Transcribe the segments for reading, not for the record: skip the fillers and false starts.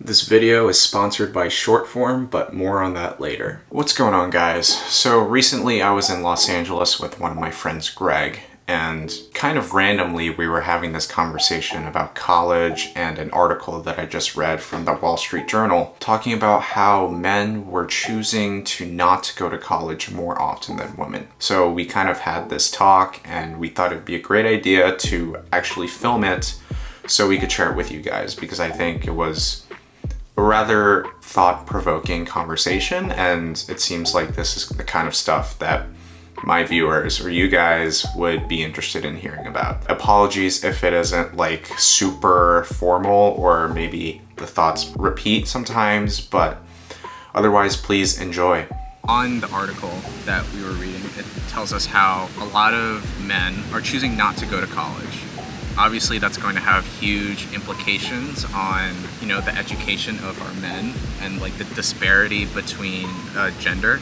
This video is sponsored by Shortform, but more on that later. What's going on, guys? So recently I was in Los Angeles with one of my friends, Greg, and kind of randomly we were having this conversation about college and an article that I just read from the Wall Street Journal talking about how men were choosing to not go to college more often than women. So we kind of had this talk and we thought it'd be a great idea to actually film it so we could share it with you guys, because I think it was a rather thought-provoking conversation, and it seems like this is the kind of stuff that my viewers or you guys would be interested in hearing about. Apologies if it isn't like super formal or maybe the thoughts repeat sometimes, but otherwise please enjoy. On the article that we were reading, it tells us how a lot of men are choosing not to go to college. Obviously, that's going to have huge implications on, the education of our men and like the disparity between gender.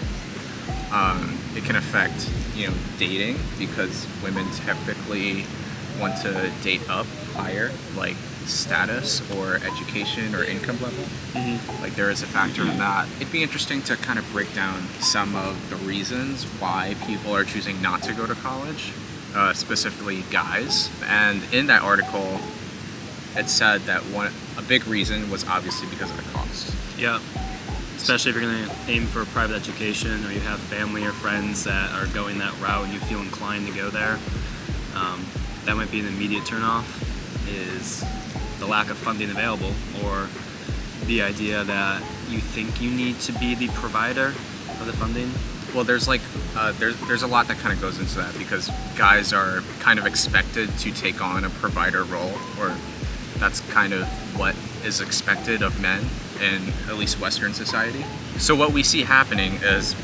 It can affect, dating, because women typically want to date up higher, like status or education or income level. Like there is a factor in that. It'd be interesting to kind of break down some of the reasons why people are choosing not to go to college. Specifically guys, and in that article it said that a big reason was obviously because of the cost. Yeah, especially if you're going to aim for a private education or you have family or friends that are going that route and you feel inclined to go there. That might be an immediate turnoff, is the lack of funding available, or the idea that you think you need to be the provider of the funding. Well, there's there's a lot that kind of goes into that, because guys are kind of expected to take on a provider role, or that's kind of what is expected of men in at least Western society. So what we see happening is,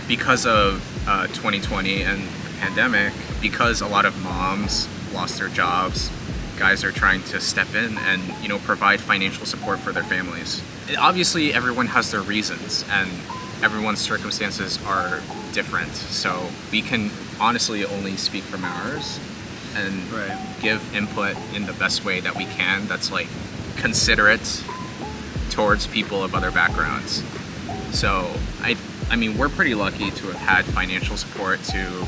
because of 2020 and the pandemic, because a lot of moms lost their jobs, guys are trying to step in and provide financial support for their families. Obviously, everyone has their reasons, and everyone's circumstances are different, so we can honestly only speak from ours and give input in the best way that we can that's like considerate towards people of other backgrounds. So I mean we're pretty lucky to have had financial support to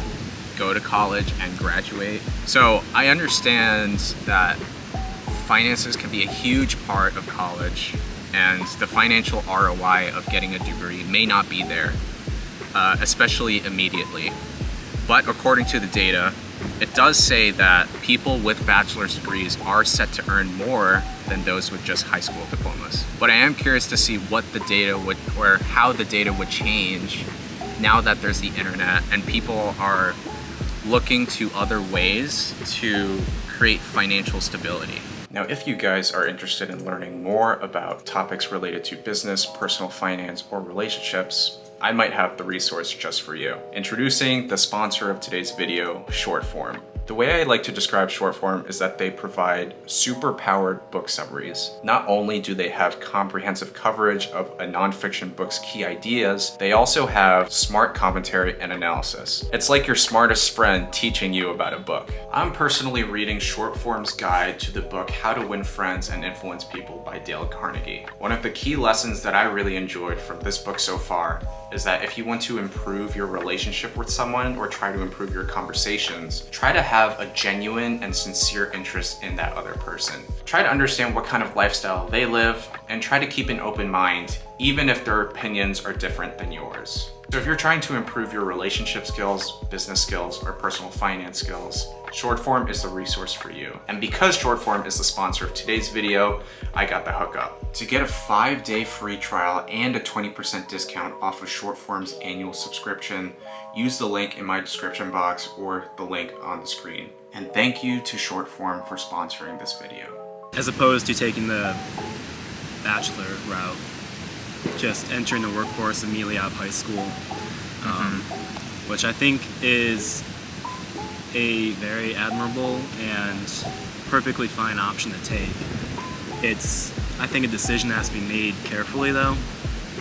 go to college and graduate. So I understand that finances can be a huge part of college, and the financial ROI of getting a degree may not be there, especially immediately. But according to the data, it does say that people with bachelor's degrees are set to earn more than those with just high school diplomas. But I am curious to see what the data would, or how the data would change now that there's the internet and people are looking to other ways to create financial stability. Now, if you guys are interested in learning more about topics related to business, personal finance, or relationships, I might have the resource just for you. Introducing the sponsor of today's video, Shortform. The way I like to describe Shortform is that they provide super powered book summaries. Not only do they have comprehensive coverage of a nonfiction book's key ideas, they also have smart commentary and analysis. It's like your smartest friend teaching you about a book. I'm personally reading Shortform's guide to the book How to Win Friends and Influence People by Dale Carnegie. One of the key lessons that I really enjoyed from this book so far is that if you want to improve your relationship with someone or try to improve your conversations, try to have a genuine and sincere interest in that other person. Try to understand what kind of lifestyle they live and try to keep an open mind, even if their opinions are different than yours. So if you're trying to improve your relationship skills, business skills, or personal finance skills, Shortform is the resource for you. And because Shortform is the sponsor of today's video, I got the hookup. To get a 5-day free trial and a 20% discount off of Shortform's annual subscription, use the link in my description box or the link on the screen. And thank you to Shortform for sponsoring this video. As opposed to taking the bachelor route, just entering the workforce immediately out of high school, which I think is a very admirable and perfectly fine option to take. It's, I think, a decision that has to be made carefully though,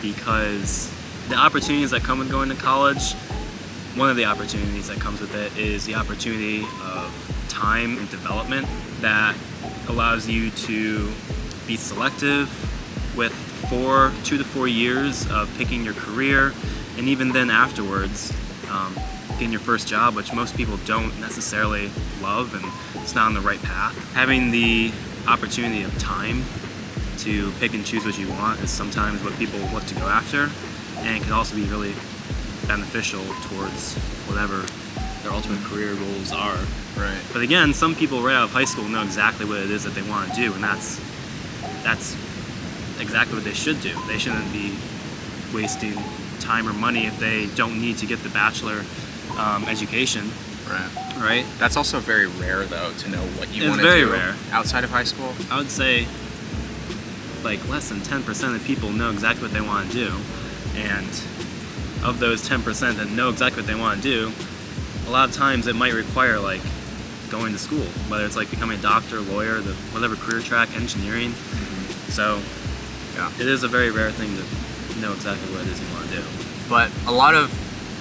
because the opportunities that come with going to college, one of the opportunities that comes with it is the opportunity of time and development that allows you to be selective with 2 to 4 years of picking your career, and even then afterwards, getting your first job, which most people don't necessarily love and it's not on the right path. Having the opportunity of time to pick and choose what you want is sometimes what people look to go after, and it can also be really beneficial towards whatever their ultimate career goals are. Right. But again, some people right out of high school know exactly what it is that they want to do, and that's exactly what they should do. They shouldn't be wasting time or money if they don't need to get the bachelor education. Right? That's also very rare, though, to know what you It's want to very do rare. outside of high school. I would say like less than 10% of people know exactly what they want to do, and of those 10% that know exactly what they want to do, a lot of times it might require like going to school, whether it's like becoming a doctor, lawyer, whatever career track, engineering. So Yeah. it is a very rare thing to know exactly what it is you want to do. But a lot of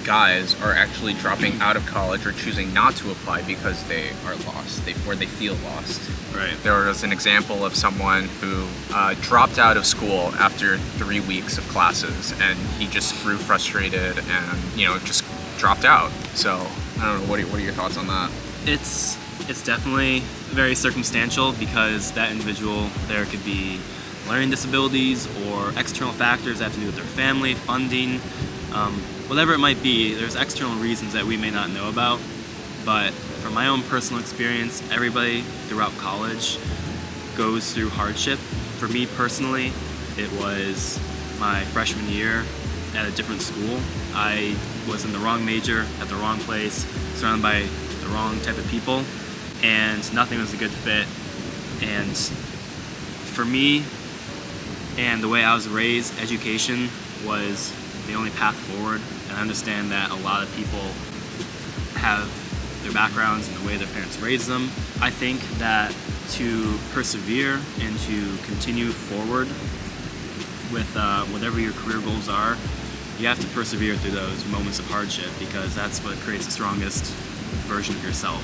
guys are actually dropping out of college or choosing not to apply because they are lost, or they feel lost. Right. There was an example of someone who dropped out of school after 3 weeks of classes, and he just grew frustrated and just dropped out. So I don't know. What are your thoughts on that? It's definitely very circumstantial, because that individual, there could be learning disabilities or external factors that have to do with their family, funding, whatever it might be. There's external reasons that we may not know about. But from my own personal experience, everybody throughout college goes through hardship. For me personally, it was my freshman year at a different school. I was in the wrong major, at the wrong place, surrounded by the wrong type of people, and nothing was a good fit. And for me, and the way I was raised, education was the only path forward. And I understand that a lot of people have their backgrounds and the way their parents raised them. I think that to persevere and to continue forward with whatever your career goals are, you have to persevere through those moments of hardship, because that's what creates the strongest version of yourself.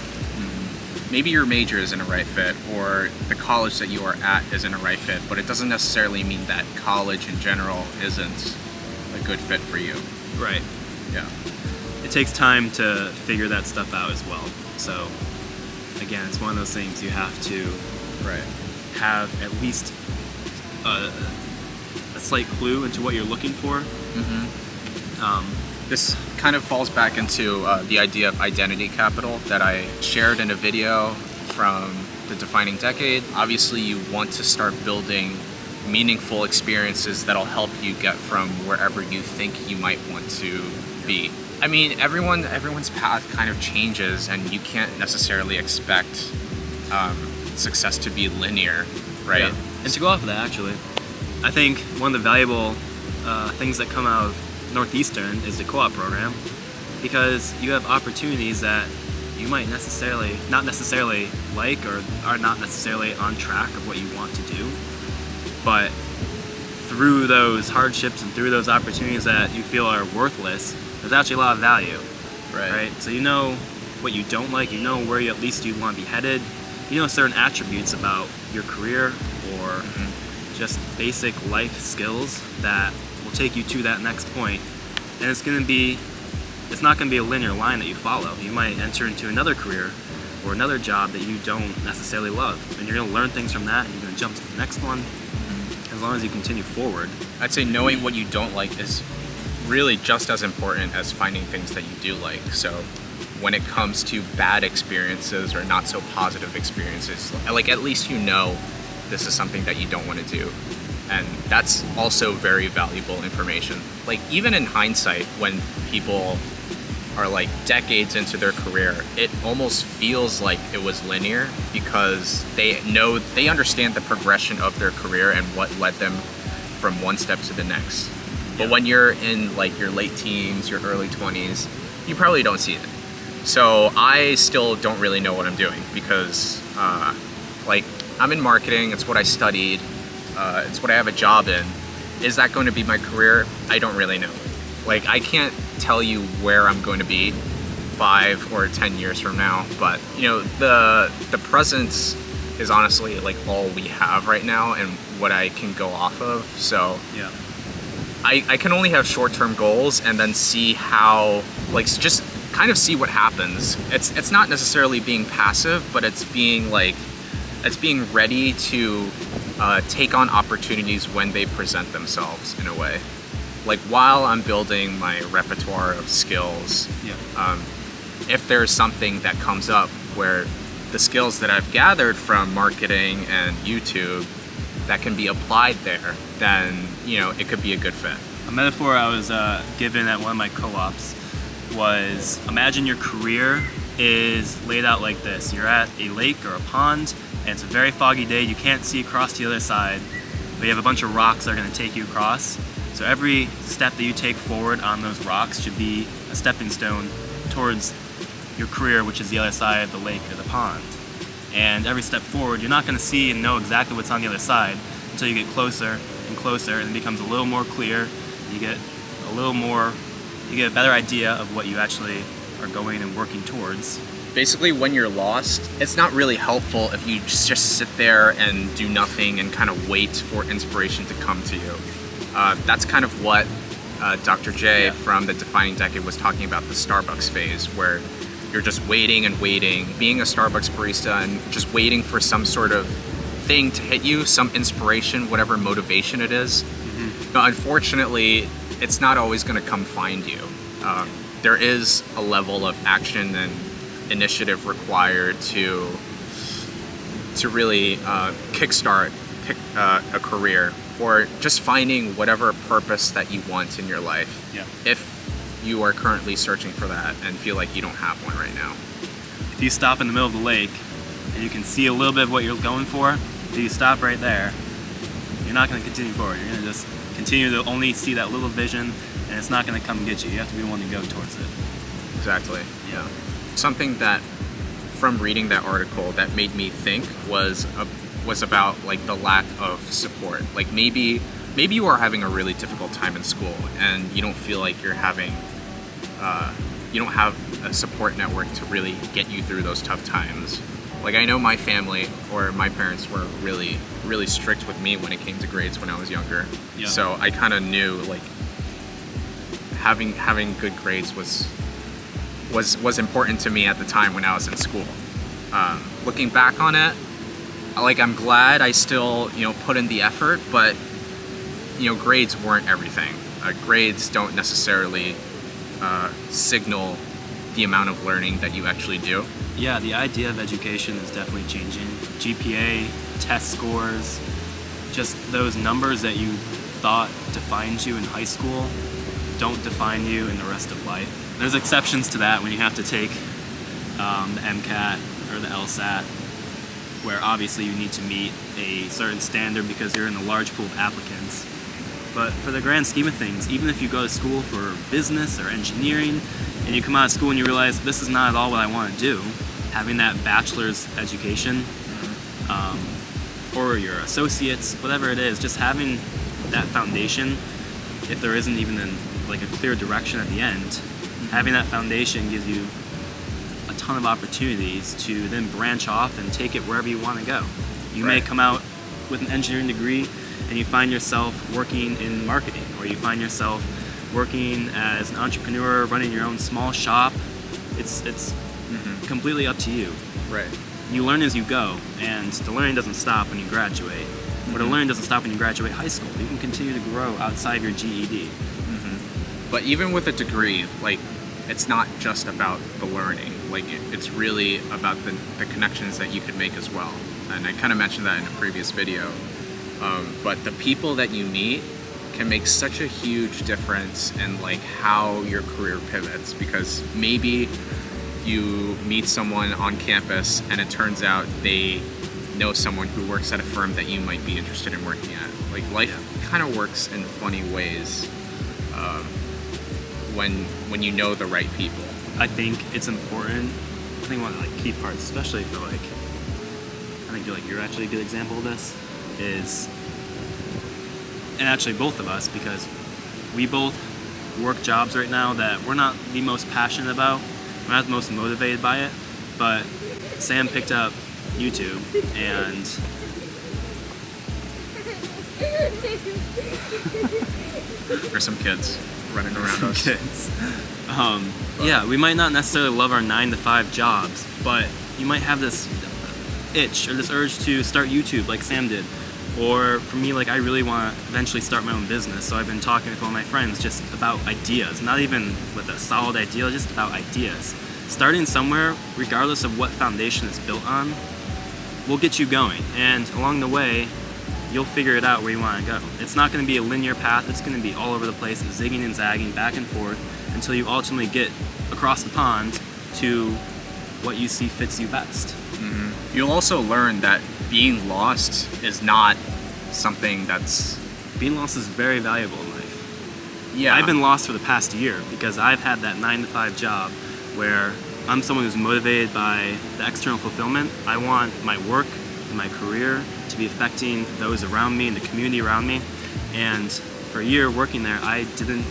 Maybe your major isn't a right fit, or the college that you are at isn't a right fit, but it doesn't necessarily mean that college in general isn't a good fit for you. Right. Yeah. It takes time to figure that stuff out as well. So again, it's one of those things you have to Right. have at least a slight clue into what you're looking for. This kind of falls back into the idea of identity capital that I shared in a video from the Defining Decade. Obviously, you want to start building meaningful experiences that'll help you get from wherever you think you might want to be. I mean, everyone's path kind of changes, and you can't necessarily expect success to be linear, right? Yeah. And to go off of that, actually, I think one of the valuable things that come out of Northeastern is the co-op program, because you have opportunities that you might not necessarily like, or are not necessarily on track of what you want to do, but through those hardships and through those opportunities that you feel are worthless, there's actually a lot of value, right? So you know what you don't like, you know where at least you want to be headed, you know certain attributes about your career or just basic life skills that will take you to that next point. And it's not going to be a linear line that you follow. You might enter into another career or another job that you don't necessarily love, and you're going to learn things from that, and you're going to jump to the next one as long as you continue forward. I'd say knowing what you don't like is really just as important as finding things that you do like. So when it comes to bad experiences or not so positive experiences, like at least you know this is something that you don't want to do. And that's also very valuable information. Like even in hindsight, when people are like decades into their career, it almost feels like it was linear, because they understand the progression of their career and what led them from one step to the next. But when you're in like your late teens, your early 20s, you probably don't see it. So I still don't really know what I'm doing, because like I'm in marketing, it's what I studied, it's what I have a job in. Is that going to be my career? I don't really know. Like I can't tell you where I'm going to be 5 or 10 years from now, but the present is honestly like all we have right now, and what I can go off of. So Yeah. I can only have short-term goals and then see how, like, just kind of see what happens. It's not necessarily being passive, but it's being ready to take on opportunities when they present themselves in a way. Like while I'm building my repertoire of skills, Yeah. if there's something that comes up where the skills that I've gathered from marketing and YouTube that can be applied there, then it could be a good fit. A metaphor I was given at one of my co-ops was, imagine your career is laid out like this. You're at a lake or a pond, and it's a very foggy day. You can't see across to the other side, but you have a bunch of rocks that are going to take you across. So every step that you take forward on those rocks should be a stepping stone towards your career, which is the other side of the lake or the pond. And every step forward, you're not going to see and know exactly what's on the other side until you get closer and closer, and it becomes a little more clear. You get a better idea of what you actually are going and working towards. Basically, when you're lost, it's not really helpful if you just sit there and do nothing and kind of wait for inspiration to come to you. That's kind of what Dr. J from the Defining Decade was talking about, the Starbucks phase, where you're just waiting and waiting, being a Starbucks barista and just waiting for some sort of thing to hit you, some inspiration, whatever motivation it is. But unfortunately, it's not always going to come find you. There is a level of action and initiative required to really kickstart a career, or just finding whatever purpose that you want in your life. Yeah. If you are currently searching for that and feel like you don't have one right now. If you stop in the middle of the lake and you can see a little bit of what you're going for, if you stop right there, you're not going to continue forward. You're going to just continue to only see that little vision, and it's not going to come and get you. You have to be the one to go towards it. Exactly. Yeah. Something that, from reading that article, that made me think was about like the lack of support. Like maybe you are having a really difficult time in school and you don't feel like you don't have a support network to really get you through those tough times. Like I know my family or my parents were really, really strict with me when it came to grades when I was younger. Yeah. So I kind of knew like having good grades was important to me at the time when I was in school. Looking back on it, I'm glad I still put in the effort, but grades weren't everything. Grades don't necessarily signal the amount of learning that you actually do. Yeah, the idea of education is definitely changing. GPA, test scores, just those numbers that you thought defined you in high school don't define you in the rest of life. There's exceptions to that when you have to take the MCAT or the LSAT, where obviously you need to meet a certain standard because you're in a large pool of applicants. But for the grand scheme of things, even if you go to school for business or engineering and you come out of school and you realize this is not at all what I want to do, having that bachelor's education or your associates, whatever it is, just having that foundation, if there isn't even a clear direction at the end, having that foundation gives you a ton of opportunities to then branch off and take it wherever you want to go. You may come out with an engineering degree and you find yourself working in marketing, or you find yourself working as an entrepreneur, running your own small shop. It's completely up to you. Right. You learn as you go, and the learning doesn't stop when you graduate. Or the learning doesn't stop when you graduate high school. You can continue to grow outside your GED. But even with a degree, it's not just about the learning. It's really about the connections that you could make as well. And I kind of mentioned that in a previous video. But the people that you meet can make such a huge difference in how your career pivots, because maybe you meet someone on campus and it turns out they know someone who works at a firm that you might be interested in working at. Life kind of works in funny ways when you know the right people. I think it's important. I think one of the key parts, especially for I think you're actually a good example of this, is, and actually both of us, because we both work jobs right now that we're not the most passionate about, we're not the most motivated by it, but Sam picked up YouTube and There's some kids running around us. Kids. Yeah, we might not necessarily love our 9-to-5 jobs, but you might have this itch or this urge to start YouTube like Sam did. Or for me, like I really want to eventually start my own business. So I've been talking with all my friends just about ideas, not even with a solid idea, just about ideas. Starting somewhere, regardless of what foundation it's built on, will get you going. And along the way, you'll figure it out where you want to go. It's not going to be a linear path. It's going to be all over the place, zigging and zagging back and forth until you ultimately get across the pond to what you see fits you best. You'll also learn that being lost is not something that's... Being lost is very valuable in life. Yeah. I've been lost for the past year because I've had that 9-to-5 job where I'm someone who's motivated by the external fulfillment. I want my work and my career to be affecting those around me and the community around me. And for a year working there, I didn't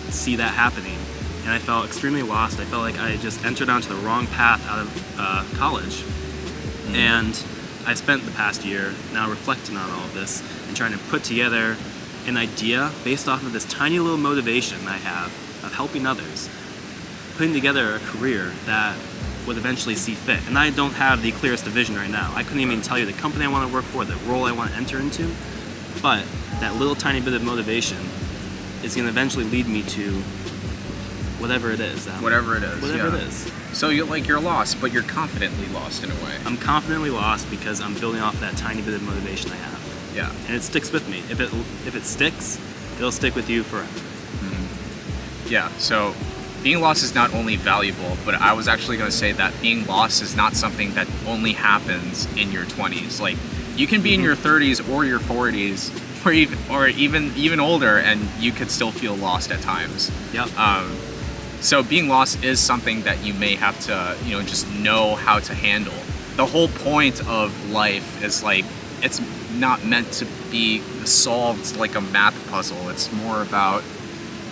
see that happening. And I felt extremely lost. I felt like I just entered onto the wrong path out of college. And I've spent the past year now reflecting on all of this and trying to put together an idea based off of this tiny little motivation I have of helping others, putting together a career that would eventually see fit. And I don't have the clearest vision right now. I couldn't even tell you the company I want to work for, the role I want to enter into, but that little tiny bit of motivation is going to eventually lead me to whatever it is. Whatever it is. Whatever yeah. it is. So you're lost, but you're confidently lost in a way. I'm confidently lost because I'm building off that tiny bit of motivation I have. Yeah. And it sticks with me. If it sticks, it'll stick with you forever. Yeah, so being lost is not only valuable, but I was actually going to say that being lost is not something that only happens in your 20s. Like, you can be in your 30s or your 40s or even older, and you could still feel lost at times. Yep. So being lost is something that you may have to, just know how to handle. The whole point of life is like, it's not meant to be solved like a math puzzle. It's more about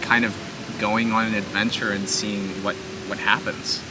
kind of going on an adventure and seeing what happens.